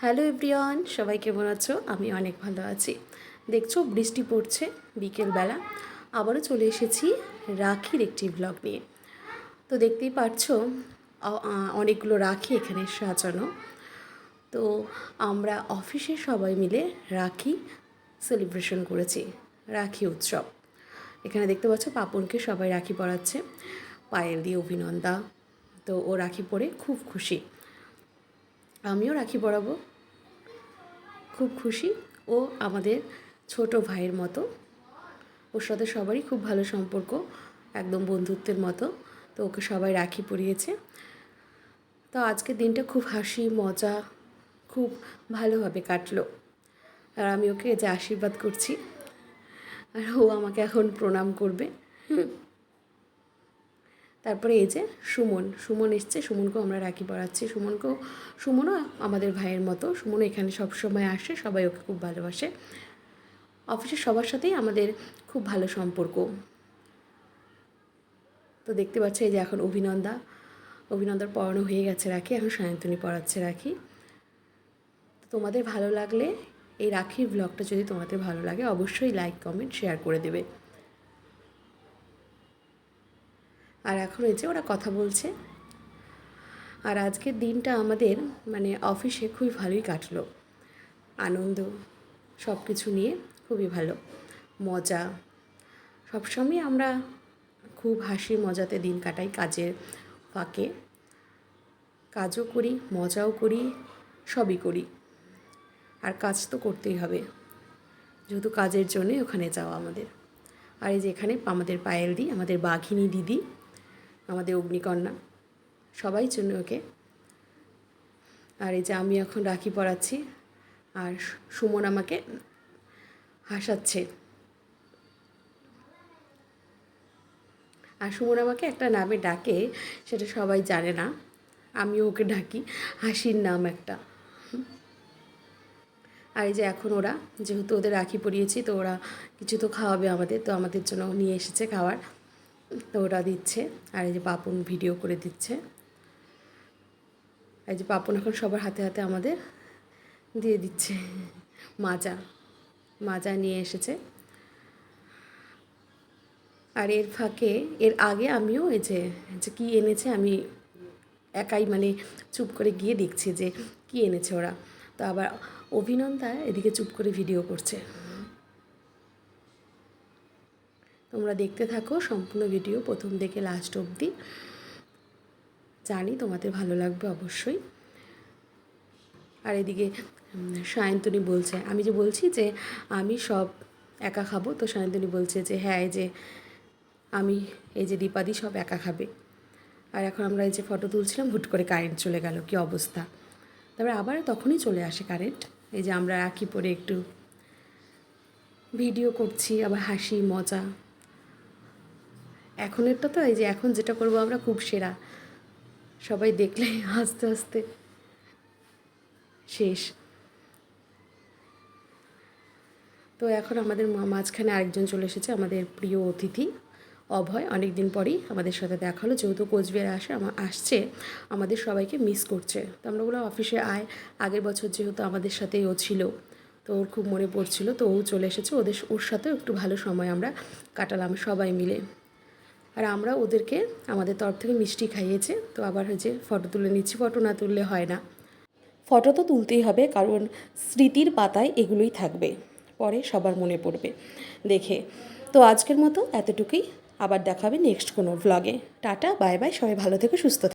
Hello everyone, সবাই কেমন আছো? আমি অনেক ভালো আছি। দেখছো বৃষ্টি পড়ছে বিকেলবেলা। আবারও চলে এসেছি রাখির একটি ব্লগ নিয়ে। তো দেখতেই পাচ্ছো অনেকগুলো রাখি এখানে সাজানো। তো আমরা অফিসে সবাই মিলে রাখি সেলিব্রেশন করেছি, রাখি উৎসব। এখানে দেখতে পাচ্ছ পাপনকে সবাই রাখি পরাচ্ছে, পায়েল দিয়ে অভিনন্দা। তো ও রাখি পরে খুব খুশি, আমিও রাখি পরাবো, খুব খুশি। ও আমাদের ছোট ভাইয়ের মতো, ওর সাথে সবারই খুব ভালো সম্পর্ক, একদম বন্ধুত্বের মতো। তো ওকে সবাই রাখি পরিয়েছে। তো আজকের দিনটা খুব হাসি মজা, খুব ভালোভাবে কাটলো। আর আমি ওকে যে আশীর্বাদ করছি, আর ও আমাকে এখন প্রণাম করবে। তারপরে এই যে সুমন এসছে, সুমনকেও আমরা রাখি পরাচ্ছি। সুমনও আমাদের ভাইয়ের মতো। সুমনও এখানে সবসময় আসে, সবাই ওকে খুব ভালোবাসে। অফিসের সবার সাথেই আমাদের খুব ভালো সম্পর্ক। তো দেখতে পাচ্ছি এই যে এখন অভিনন্দার পড়ানো হয়ে গেছে রাখি, এখন সায়ন্তনী পড়াচ্ছে রাখি। তোমাদের ভালো লাগলে, এই রাখির ব্লগটা যদি তোমাদের ভালো লাগে, অবশ্যই লাইক কমেন্ট শেয়ার করে দেবে। আর এখন এই যে ওরা কথা বলছে। আর আজকের দিনটা আমাদের অফিসে খুবই ভালোই কাটলো, আনন্দ সব কিছু নিয়ে খুবই ভালো, মজা। সবসময় আমরা খুব হাসি মজাতে দিন কাটাই, কাজের ফাঁকে কাজও করি, মজাও করি, সবই করি। আর কাজ তো করতেই হবে, যেহেতু কাজের জন্যই ওখানে যাওয়া আমাদের। আর এই যে এখানে আমাদের পায়েল দি, আমাদের বাঘিনী দিদি, আমাদের অগ্নিকন্যা, সবাই জন্য ওকে। আর এই যে আমি এখন রাখি পরাচ্ছি, আর সুমন আমাকে হাসাচ্ছে। আর সুমন আমাকে একটা নামে ডাকে, সেটা সবাই জানে না, আমিও ওকে ডাকি, হাসির নাম একটা। আর এই যে এখন ওরা, যেহেতু ওদের রাখি পরিয়েছি, তো ওরা কিছু তো খাওয়াবে আমাদের, তো আমাদের জন্য নিয়ে এসেছে খাবার, তো ওরা দিচ্ছে। আর এই যে পাপন ভিডিও করে দিচ্ছে। এই যে পাপন এখন সবার হাতে হাতে আমাদের দিয়ে দিচ্ছে মাজা নিয়ে এসেছে। আর এর আগে আমিও এই যে কী এনেছে, আমি একাই চুপ করে গিয়ে দেখছি যে কী এনেছে ওরা। তো আবার অভিনন্দা এদিকে চুপ করে ভিডিও করছে। তোমরা দেখতে থাকো সম্পূর্ণ ভিডিও, প্রথম থেকে লাস্ট অবধি। জানি তোমাদের ভালো লাগবে অবশ্যই। আর এদিকে সায়ন্তনী বলছে, আমি যে বলছি যে আমি সব একা খাবো, তো সায়ন্তনী বলছে যে হ্যাঁ, এই যে দীপাদি সব একা খাবে। আর এখন আমরা এই যে ফটো তুলছিলাম, হুট করে কারেন্ট চলে গেল, কী অবস্থা। তারপরে আবার তখনই চলে আসে কারেন্ট। এই যে আমরা রাখি পরে একটু ভিডিও করছি, আবার হাসি মজা। এখনেরটা তো এই যে এখন যেটা করবো আমরা খুব সেরা, সবাই দেখলে হাসতে হাসতে শেষ। তো এখন আমাদের মাঝখানে আরেকজন চলে এসেছে, আমাদের প্রিয় অতিথি অভয়। অনেক দিন পরই আমাদের সাথে দেখা হলো, যেহেতু কোচবিহারে আসছে, আমাদের সবাইকে মিস করছে। তো আমরা বললাম অফিসে আয়, আগের বছর যেহেতু আমাদের সাথেই ও ছিল, তো ওর খুব মনে পড়ছিল, তো ও চলে এসেছে। ওর সাথেও একটু ভালো সময় আমরা কাটালাম সবাই মিলে। আর আমরা ওদেরকে আমাদের তরফ থেকে মিষ্টি খাইয়েছে। তো আবার হয়েছে ফটো তুলে নিচ্ছি, ফটো না তুললে হয় না। ফটো তো তুলতেই হবে, কারণ স্মৃতির পাতায় এগুলোই থাকবে, পরে সবার মনে পড়বে দেখে। তো আজকের মতো এতটুকুই, আবার দেখা হবে নেক্সট কোনো ভ্লগে। টাটা, বাই বাই, সবাই ভালো থেকো, সুস্থ থেকো।